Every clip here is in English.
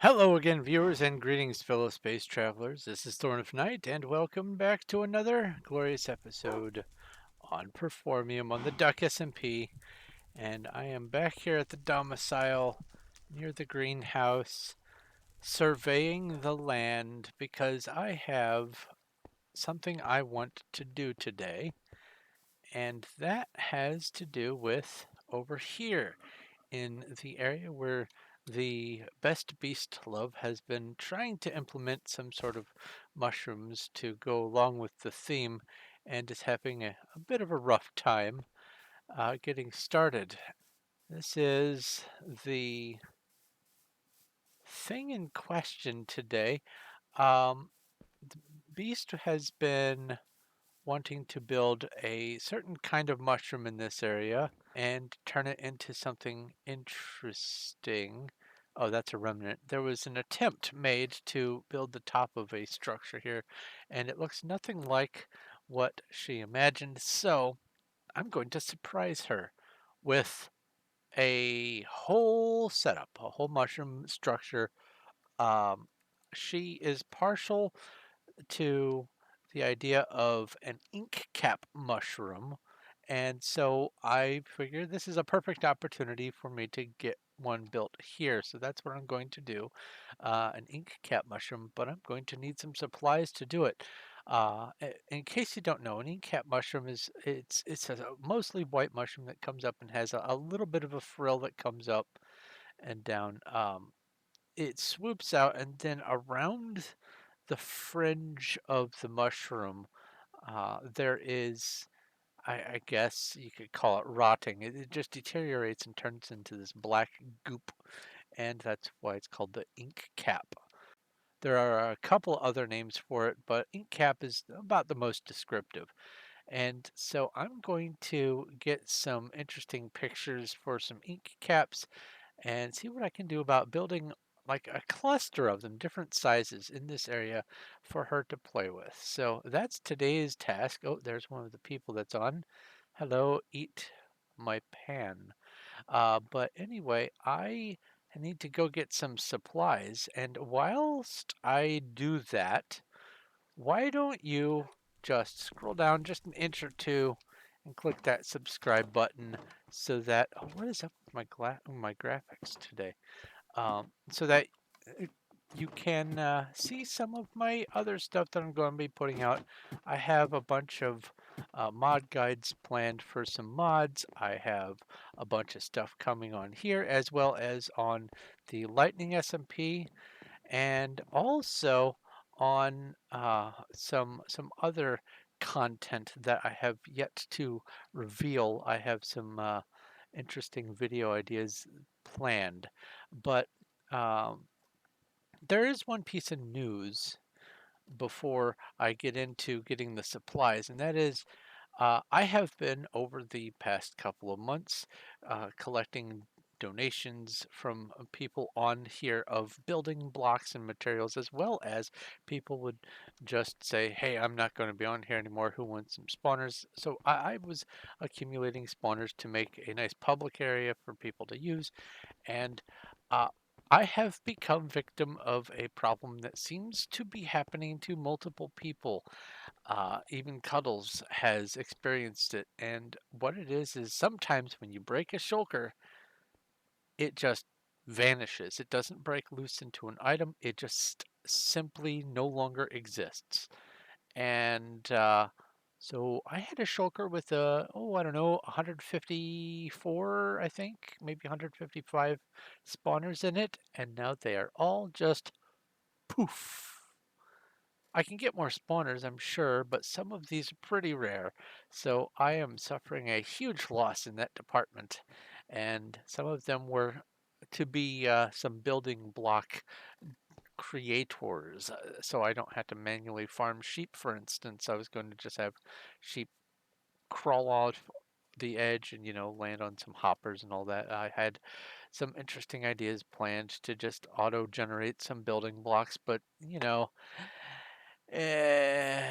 Hello again, viewers, and greetings, fellow space travelers. This is Thorn of Night, and welcome back to another glorious episode on Performium on the Duck SMP. And I am back here at the domicile near the greenhouse, surveying the land because I have something I want to do today, and that has to do with over here in the area where the best beast love has been trying to implement some sort of mushrooms to go along with the theme and is having a bit of a rough time getting started. This is the thing in question today. The beast has been wanting to build a certain kind of mushroom in this area and turn it into something interesting. Oh, that's a remnant. There was an attempt made to build the top of a structure here, and it looks nothing like what she imagined. So I'm going to surprise her with a whole setup, a whole mushroom structure. Um, she is partial to the idea of an ink cap mushroom. And so I figured this is a perfect opportunity for me to get one built here. So that's what I'm going to do, an ink cap mushroom, but I'm going to need some supplies to do it. In case you don't know, an ink cap mushroom it's a mostly white mushroom that comes up and has a little bit of a frill that comes up and down. It swoops out, and then around the fringe of the mushroom, there is, I guess you could call it rotting. It just deteriorates and turns into this black goop, and that's why it's called the ink cap. There are a couple other names for it, but ink cap is about the most descriptive. And so I'm going to get some interesting pictures for some ink caps and see what I can do about building like a cluster of them, different sizes in this area for her to play with. So that's today's task. Oh, there's one of the people that's on. Hello, eat my pan. But anyway, I need to go get some supplies. And whilst I do that, why don't you just scroll down just an inch or two and click that subscribe button so that, oh, what is up with my graphics today? So that uh, you can see some of my other stuff that I'm going to be putting out. I have a bunch of mod guides planned for some mods. I have a bunch of stuff coming on here as well as on the Lightning SMP and also on some other content that I have yet to reveal. I have some interesting video ideas planned, but um, there is one piece of news before I get into getting the supplies, and that is I have been over the past couple of months collecting donations from people on here of building blocks and materials, as well as people would just say, "Hey, I'm not going to be on here anymore. Who wants some spawners?" So I was accumulating spawners to make a nice public area for people to use, and uh, I have become victim of a problem that seems to be happening to multiple people. Even Cuddles has experienced it, and what it is sometimes when you break a shulker, it just vanishes. It doesn't break loose into an item, it just simply no longer exists. And so I had a shulker with I don't know, 154, I think, maybe 155 spawners in it, and now they are all just poof. I can get more spawners, I'm sure, but some of these are pretty rare. So I am suffering a huge loss in that department. And some of them were to be some building block creators. So I don't have to manually farm sheep, for instance. I was going to just have sheep crawl off the edge and, land on some hoppers and all that. I had some interesting ideas planned to just auto generate some building blocks, but, Eh,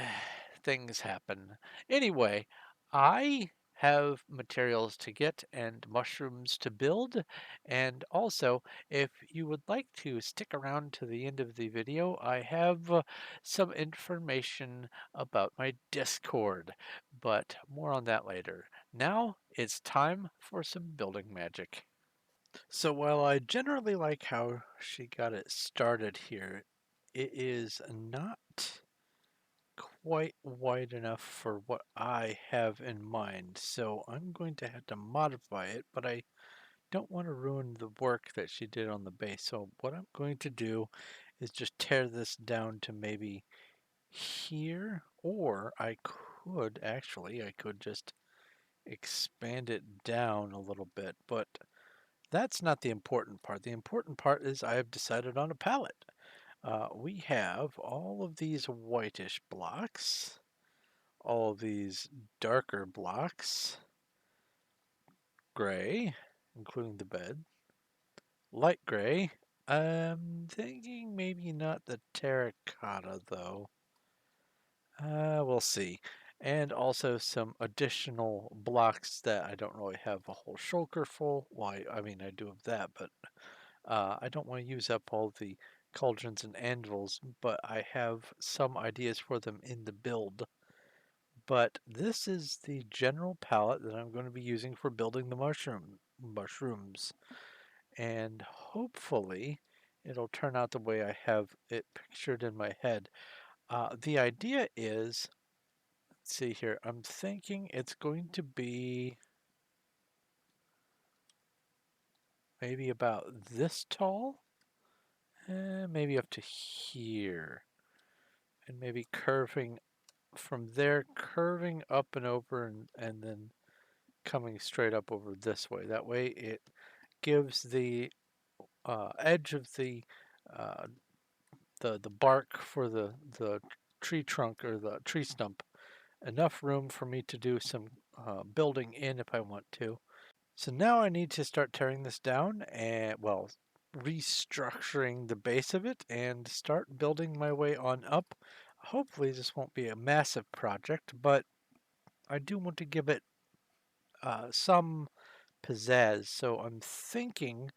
things happen. Anyway, I have materials to get and mushrooms to build. And also, if you would like to stick around to the end of the video, I have some information about my Discord, but more on that later. Now it's time for some building magic. So while I generally like how she got it started here, it is not quite wide enough for what I have in mind. So I'm going to have to modify it, but I don't want to ruin the work that she did on the base. So what I'm going to do is just tear this down to maybe here, or I could just expand it down a little bit, but that's not the important part. The important part is I have decided on a palette. We have all of these whitish blocks, all of these darker blocks, gray, including the bed, light gray. I'm thinking maybe not the terracotta though. We'll see. And also some additional blocks that I don't really have a whole shulker full. Why, I mean, I do have that, but I don't want to use up all the cauldrons and anvils, but I have some ideas for them in the build. But this is the general palette that I'm going to be using for building the mushrooms. And hopefully it'll turn out the way I have it pictured in my head. The idea is, let's see here, I'm thinking it's going to be maybe about this tall, maybe up to here, and maybe curving from there, curving up and over, and then coming straight up over this way. That way it gives the edge of uh, the bark for the tree trunk or the tree stump enough room for me to do some building in if I want to. So now I need to start tearing this down and, well, restructuring the base of it and start building my way on up. Hopefully this won't be a massive project, but I do want to give it some pizzazz. So I'm thinking,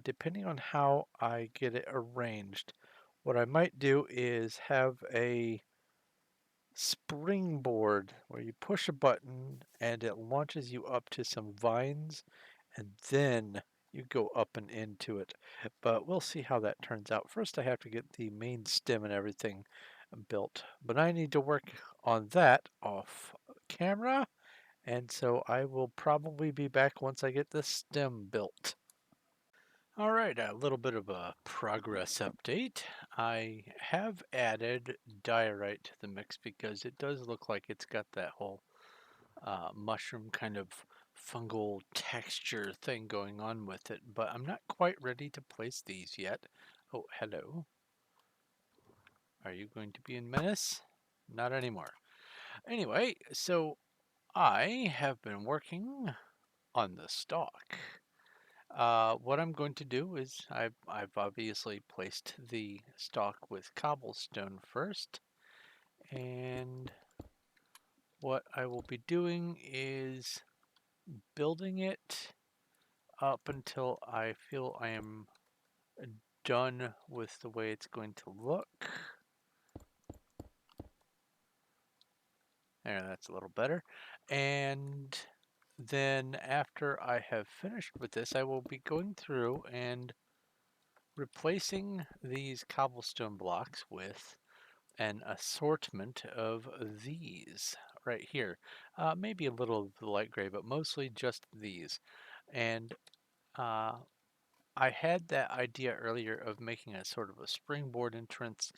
depending on how I get it arranged, what I might do is have a springboard where you push a button and it launches you up to some vines and then you go up and into it. But we'll see how that turns out. First, I have to get the main stem and everything built, but I need to work on that off camera. And so I will probably be back once I get the stem built. All right, a little bit of a progress update. I have added diorite to the mix because it does look like it's got that whole mushroom kind of fungal texture thing going on with it, but I'm not quite ready to place these yet. Oh, hello. Are you going to be in Menace? Not anymore. Anyway, so I have been working on the stalk. What I'm going to do is I've obviously placed the stalk with cobblestone first, and what I will be doing is building it up until I feel I am done with the way it's going to look. There, that's a little better. And then after I have finished with this, I will be going through and replacing these cobblestone blocks with an assortment of these right here. Maybe a little of the light gray, but mostly just these. And uh, I had that idea earlier of making a sort of a springboard entrance.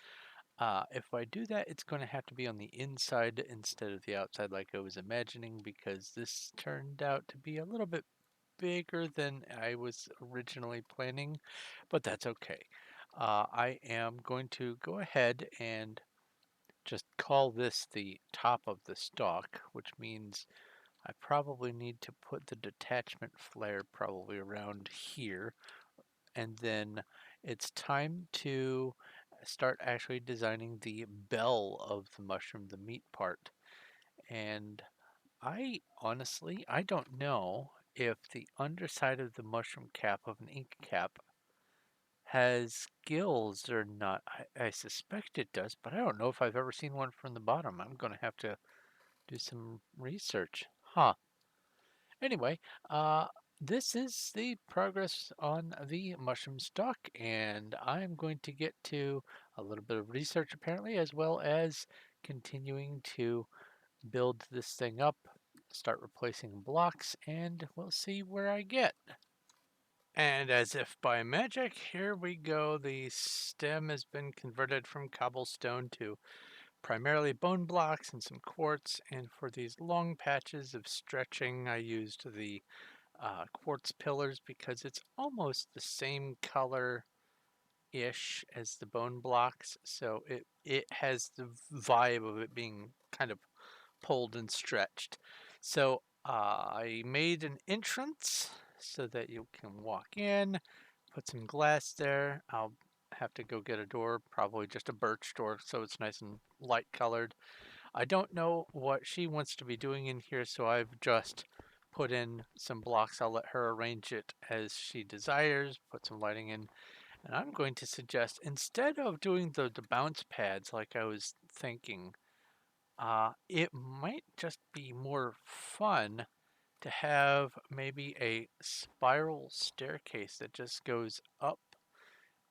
If I do that, it's going to have to be on the inside instead of the outside like I was imagining, because this turned out to be a little bit bigger than I was originally planning, but that's okay. I am going to go ahead and just call this the top of the stalk, which means I probably need to put the detachment flare probably around here. And then it's time to start actually designing the bell of the mushroom, the meat part. And I don't know if the underside of the mushroom cap of an ink cap has gills or not. I suspect it does, but I don't know if I've ever seen one from the bottom. I'm going to have to do some research. Huh. Anyway, uh, this is the progress on the mushroom stock, and I'm going to get to a little bit of research apparently, as well as continuing to build this thing up, start replacing blocks, and we'll see where I get. And as if by magic, here we go. The stem has been converted from cobblestone to primarily bone blocks and some quartz. And for these long patches of stretching, I used the quartz pillars because it's almost the same color ish as the bone blocks. So it has the vibe of it being kind of pulled and stretched. So I made an entrance so that you can walk in, put some glass there. I'll have to go get a door, probably just a birch door, so it's nice and light colored. I don't know what she wants to be doing in here, so I've just put in some blocks. I'll let her arrange it as she desires, put some lighting in. And I'm going to suggest, instead of doing the bounce pads like I was thinking, it might just be more fun to have maybe a spiral staircase that just goes up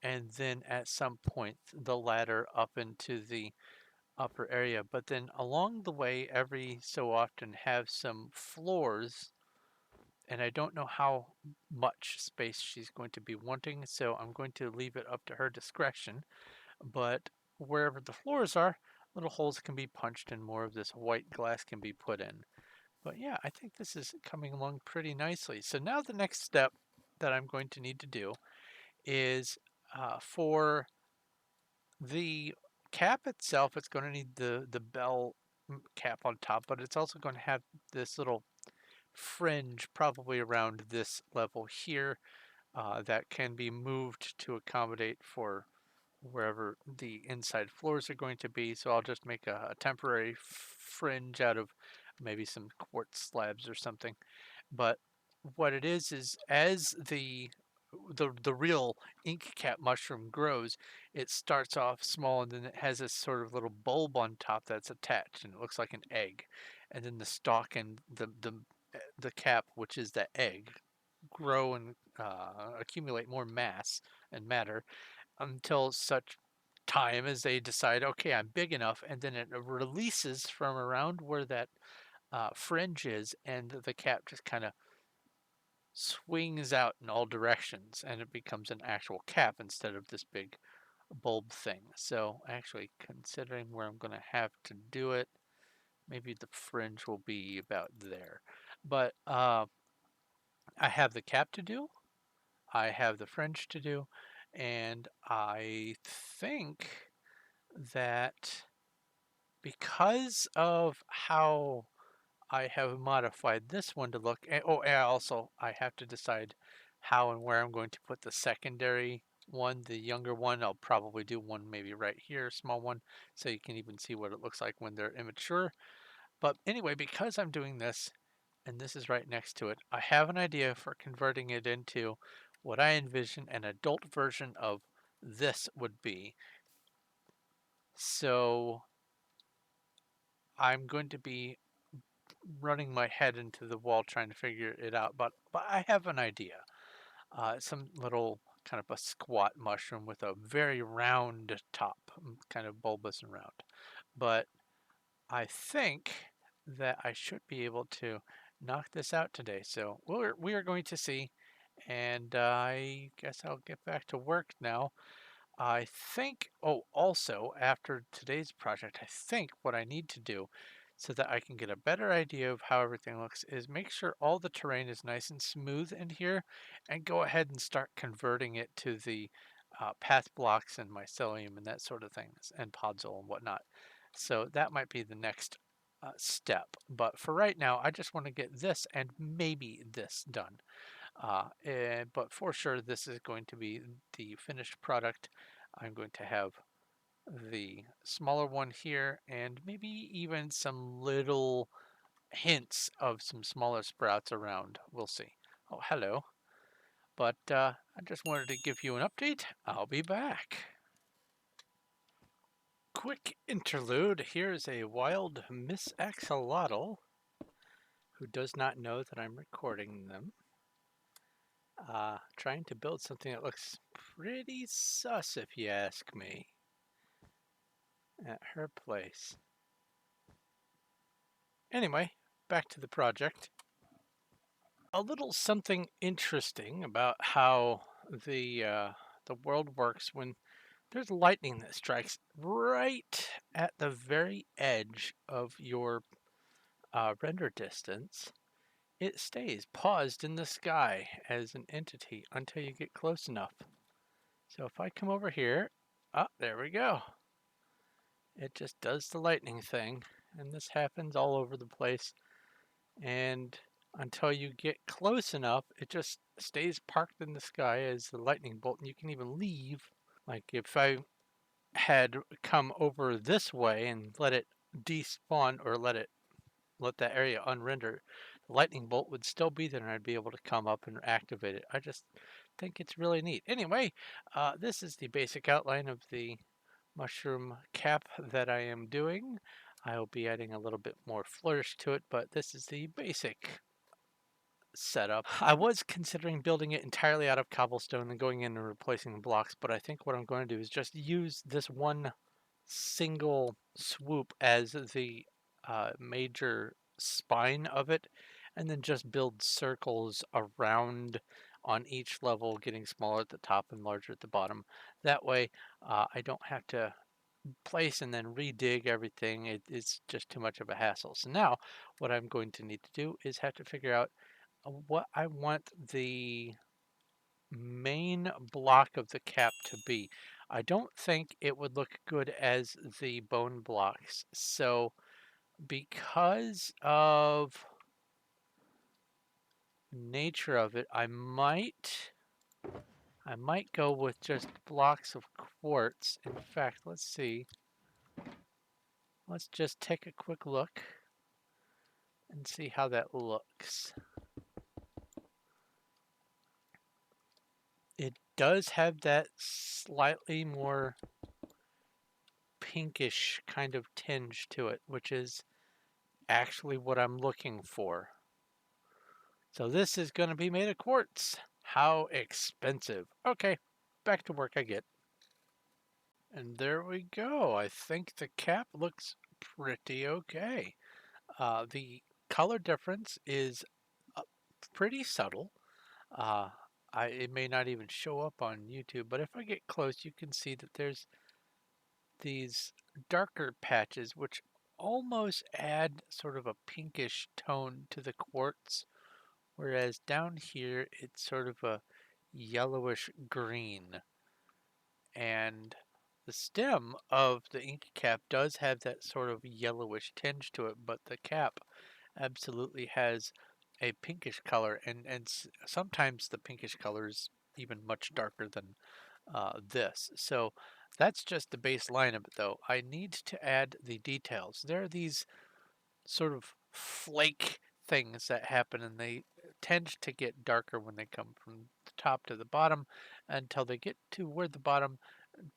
and then at some point the ladder up into the upper area. But then along the way, every so often have some floors, and I don't know how much space she's going to be wanting, so I'm going to leave it up to her discretion. But wherever the floors are, little holes can be punched and more of this white glass can be put in. But yeah, I think this is coming along pretty nicely. So now the next step that I'm going to need to do is for the cap itself, it's going to need the bell cap on top, but it's also going to have this little fringe probably around this level here that can be moved to accommodate for wherever the inside floors are going to be. So I'll just make a temporary fringe out of maybe some quartz slabs or something. But what it is as the real ink cap mushroom grows, it starts off small and then it has this sort of little bulb on top that's attached and it looks like an egg. And then the stalk and the cap, which is the egg, grow and accumulate more mass and matter until such time as they decide, okay, I'm big enough, and then it releases from around where that fringe is, and the cap just kind of swings out in all directions, and it becomes an actual cap instead of this big bulb thing. So, actually, considering where I'm going to have to do it, maybe the fringe will be about there. But I have the cap to do, I have the fringe to do, and I think that because of how I have modified this one to look, oh, and also I have to decide how and where I'm going to put the secondary one, the younger one. I'll probably do one maybe right here, a small one, so you can even see what it looks like when they're immature. But anyway, because I'm doing this, and this is right next to it, I have an idea for converting it into what I envision an adult version of this would be. So I'm going to be running my head into the wall trying to figure it out, but I have an idea. Some little kind of a squat mushroom with a very round top, kind of bulbous and round. But I think that I should be able to knock this out today. So we are going to see, and I guess I'll get back to work now. I think, oh, also after today's project, I think what I need to do so that I can get a better idea of how everything looks is make sure all the terrain is nice and smooth in here and go ahead and start converting it to the path blocks and mycelium and that sort of things and podzol and whatnot. So that might be the next step. But for right now, I just want to get this and maybe this done. But for sure, this is going to be the finished product. I'm going to have the smaller one here and maybe even some little hints of some smaller sprouts around. We'll see. Oh, hello. But I just wanted to give you an update. I'll be back. Quick interlude. Here's a wild Miss Axolotl who does not know that I'm recording them. Trying to build something that looks pretty sus, if you ask me, at her place. Anyway, back to the project. A little something interesting about how the world works when there's lightning that strikes right at the very edge of your render distance. It stays paused in the sky as an entity until you get close enough. So if I come over here, there we go. It just does the lightning thing, and this happens all over the place. And until you get close enough, it just stays parked in the sky as the lightning bolt, and you can even leave. Like if I had come over this way and let it despawn or let that area unrender, the lightning bolt would still be there and I'd be able to come up and activate it. I just think it's really neat. Anyway, this is the basic outline of the mushroom cap that I am doing. I'll be adding a little bit more flourish to it, but this is the basic setup. I was considering building it entirely out of cobblestone and going in and replacing the blocks, but I think what I'm going to do is just use this one single swoop as the major spine of it, and then just build circles around on each level, getting smaller at the top and larger at the bottom. That way, I don't have to place and then redig everything. It's just too much of a hassle. So now, what I'm going to need to do is have to figure out what I want the main block of the cap to be. I don't think it would look good as the bone blocks. So because of nature of it, I might go with just blocks of quartz. In fact, let's see. Let's just take a quick look and see how that looks. It does have that slightly more pinkish kind of tinge to it, which is actually what I'm looking for. So this is going to be made of quartz. How expensive. Okay, back to work I get. And there we go. I think the cap looks pretty okay. The color difference is pretty subtle. Uh, it may not even show up on YouTube, but if I get close, you can see that there's these darker patches which almost add sort of a pinkish tone to the quartz, whereas down here it's sort of a yellowish green. And the stem of the ink cap does have that sort of yellowish tinge to it, but the cap absolutely has a pinkish color, and sometimes the pinkish color is even much darker than this. So that's just the baseline of it though. I need to add the details. There are these sort of flake things that happen, and they tend to get darker when they come from the top to the bottom until they get to where the bottom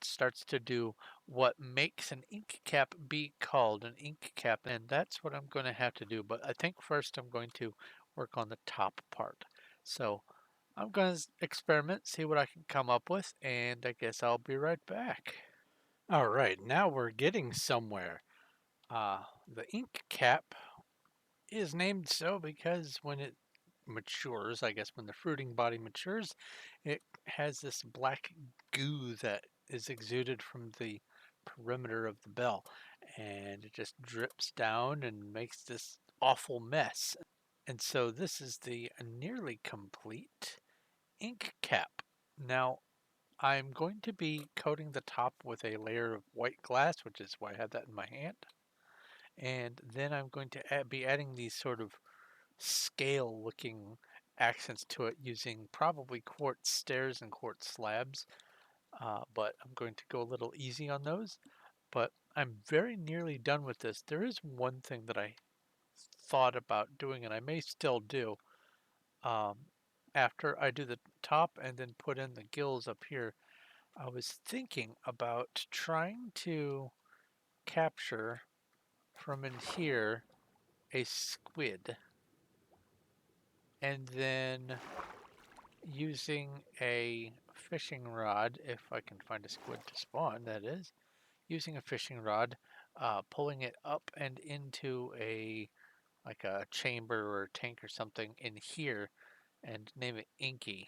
starts to do what makes an ink cap be called an ink cap, and that's what I'm going to have to do. But I think first I'm going to work on the top part. So I'm going to experiment, see what I can come up with, and I guess I'll be right back. All right, now we're getting somewhere. The ink cap is named so because when it matures, I guess when the fruiting body matures, it has this black goo that is exuded from the perimeter of the bell, and it just drips down and makes this awful mess. And so this is the nearly complete ink cap. Now, I'm going to be coating the top with a layer of white glass, which is why I have that in my hand. And then I'm going to be adding these sort of scale looking accents to it using probably quartz stairs and quartz slabs. But I'm going to go a little easy on those. But I'm very nearly done with this. There is one thing that I thought about doing, and I may still do, um, after I do the top and then put in the gills up here. I was thinking about trying to capture from in here a squid and then using a fishing rod, if I can find a squid to spawn, that is, using a fishing rod, pulling it up and into a like a chamber or a tank or something in here and name it Inky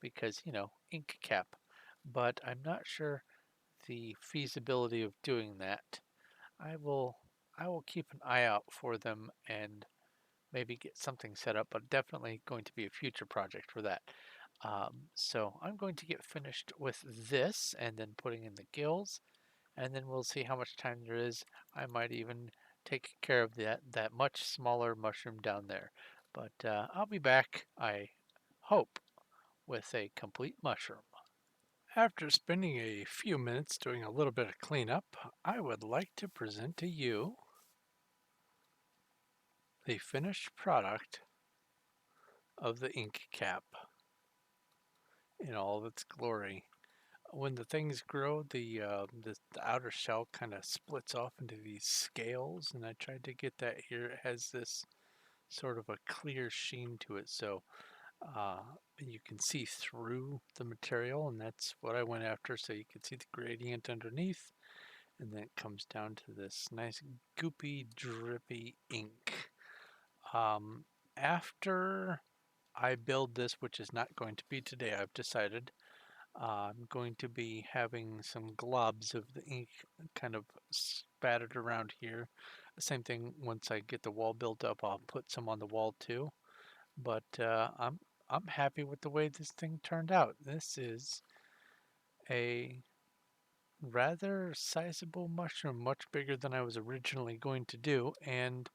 because, ink cap. But I'm not sure the feasibility of doing that. I will I will keep an eye out for them and maybe get something set up, but definitely going to be a future project for that. So I'm going to get finished with this and then putting in the gills, and then we'll see how much time there is. I might even take care of that much smaller mushroom down there. But I'll be back, I hope, with a complete mushroom. After spending a few minutes doing a little bit of cleanup, I would like to present to you the finished product of the ink cap in all of its glory. When the things grow, the outer shell kind of splits off into these scales, and I tried to get that here. It has this sort of a clear sheen to it, so uh, you can see through the material, and that's what I went after, so you can see the gradient underneath, and then it comes down to this nice goopy, drippy ink. Um, After I build this, which is not going to be today, I've decided, I'm going to be having some globs of the ink kind of spattered around here. Same thing, once I get the wall built up, I'll put some on the wall too. But I'm happy with the way this thing turned out. This is a rather sizable mushroom, much bigger than I was originally going to do. And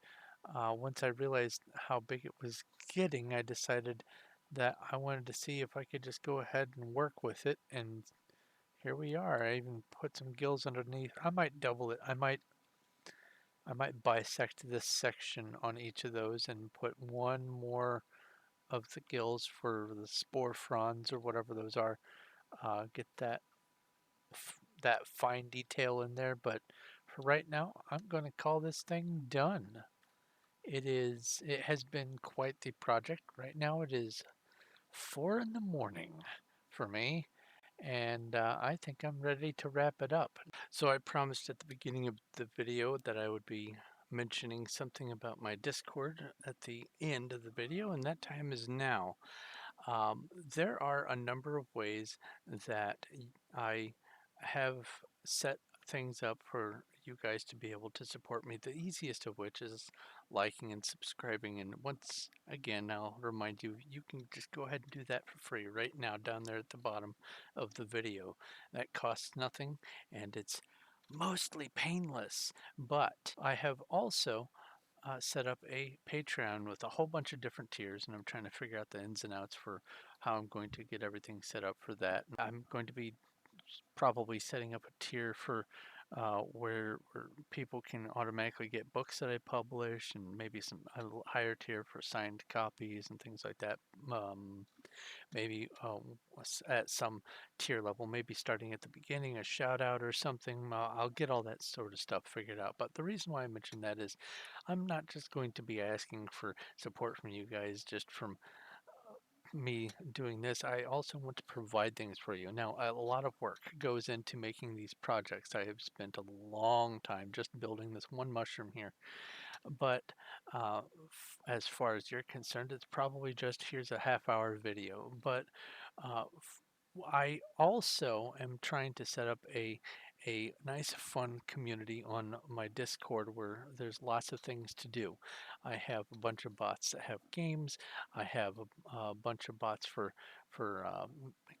once I realized how big it was getting, I decided that I wanted to see if I could just go ahead and work with it. And here we are. I even put some gills underneath. I might double it. I might bisect this section on each of those and put one more of the gills for the spore fronds or whatever those are. Get that fine detail in there. But for right now, I'm going to call this thing done. It has been quite the project. Right now it is 4 in the morning for me, and I think I'm ready to wrap it up. So I promised at the beginning of the video that I would be mentioning something about my Discord at the end of the video, and that time is now. There are a number of ways that I have set things up for you guys to be able to support me. The easiest of which is liking and subscribing. And once again, I'll remind you, you can just go ahead and do that for free right now down there at the bottom of the video. That costs nothing and it's mostly painless. But I have also set up a Patreon with a whole bunch of different tiers, and I'm trying to figure out the ins and outs for how I'm going to get everything set up for that. I'm going to be probably setting up a tier for where people can automatically get books that I publish, and maybe some a higher tier for signed copies and things like that. Maybe at some tier level, maybe starting at the beginning, a shout out or something. I'll get all that sort of stuff figured out. But the reason why I mentioned that is I'm not just going to be asking for support from you guys just from me doing this. I also want to provide things for you. Now, a lot of work goes into making these projects. I have spent a long time just building this one mushroom here. But as far as you're concerned, it's probably just here's a half-hour video. But I also am trying to set up a nice fun community on my Discord where there's lots of things to do. I have a bunch of bots that have games. I have a bunch of bots for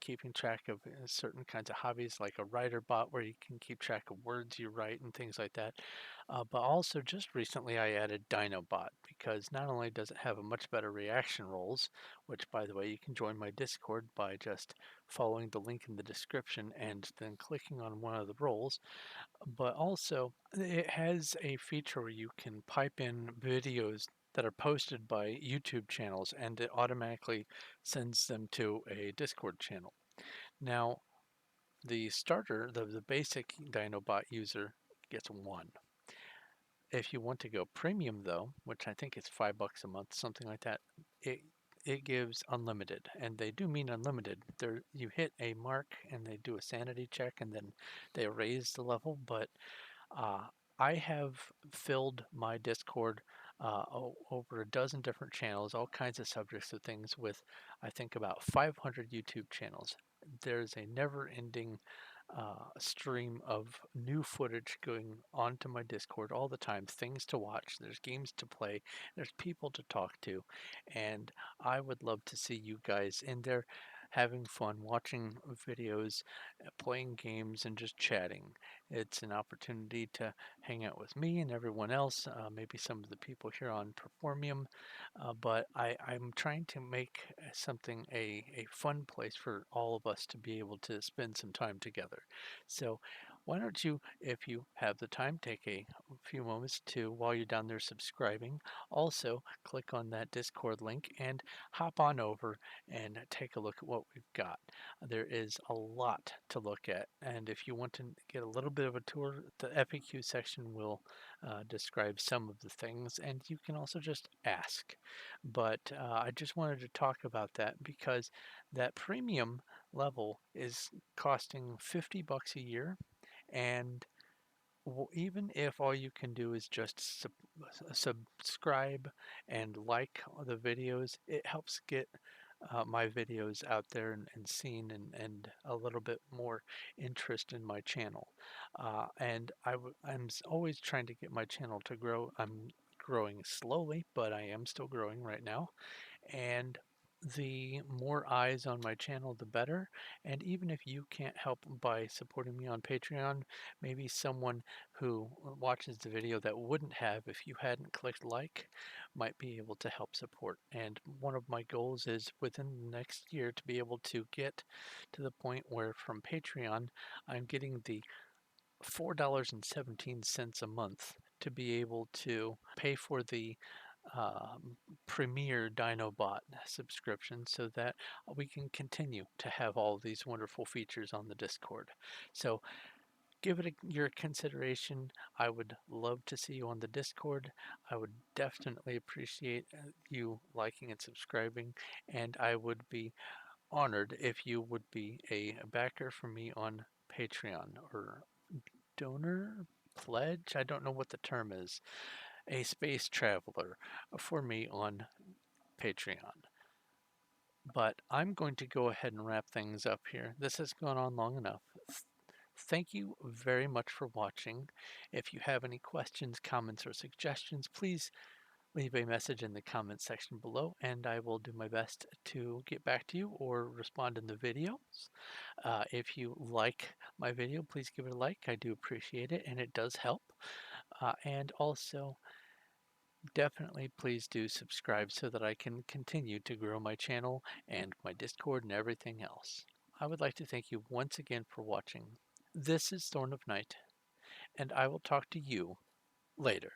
keeping track of certain kinds of hobbies, like a writer bot where you can keep track of words you write and things like that. But also just recently I added Dinobot because not only does it have a much better reaction roles, which by the way you can join my Discord by just following the link in the description and then clicking on one of the roles, but also it has a feature where you can pipe in videos that are posted by YouTube channels, and it automatically sends them to a Discord channel. Now, the starter, the basic Dinobot user gets one. If you want to go premium though, which I think is $5 a month, something like that, it it gives unlimited, and they do mean unlimited. There, you hit a mark and they do a sanity check, and then they raise the level. But uh, I have filled my Discord over a dozen different channels, all kinds of subjects of things, with I think about 500 YouTube channels. There's a never-ending stream of new footage going onto my Discord all the time, things to watch, there's games to play, there's people to talk to, and I would love to see you guys in there having fun, watching videos, playing games, and just chatting. It's an opportunity to hang out with me and everyone else, maybe some of the people here on Performium, but I'm trying to make something a fun place for all of us to be able to spend some time together. So why don't you, if you have the time, take a few moments to, while you're down there subscribing, also click on that Discord link and hop on over and take a look at what we've got. There is a lot to look at, and if you want to get a little bit of a tour, the FAQ section will describe some of the things, and you can also just ask. But I just wanted to talk about that because that premium level is costing $50 a year, and even if all you can do is just subscribe and like the videos, it helps get my videos out there and seen, and a little bit more interest in my channel. And I'm always trying to get my channel to grow. I'm growing slowly, but I am still growing right now. And the more eyes on my channel, the better. And even if you can't help by supporting me on Patreon, maybe someone who watches the video that wouldn't have if you hadn't clicked like might be able to help support. And one of my goals is within the next year to be able to get to the point where from Patreon, I'm getting the $4.17 a month to be able to pay for the premier Dinobot subscription so that we can continue to have all these wonderful features on the Discord. So give it your consideration. I would love to see you on the Discord. I would definitely appreciate you liking and subscribing, and I would be honored if you would be a backer for me on Patreon, or donor, pledge, I don't know what the term is, a space traveler for me on Patreon. But I'm going to go ahead and wrap things up here. This has gone on long enough. Thank you very much for watching. If you have any questions, comments, or suggestions, please leave a message in the comments section below, and I will do my best to get back to you or respond in the videos. If you like my video, please give it a like. I do appreciate it, and it does help. And also, definitely please do subscribe so that I can continue to grow my channel and my Discord and everything else. I would like to thank you once again for watching. This is Thorn of Night, and I will talk to you later.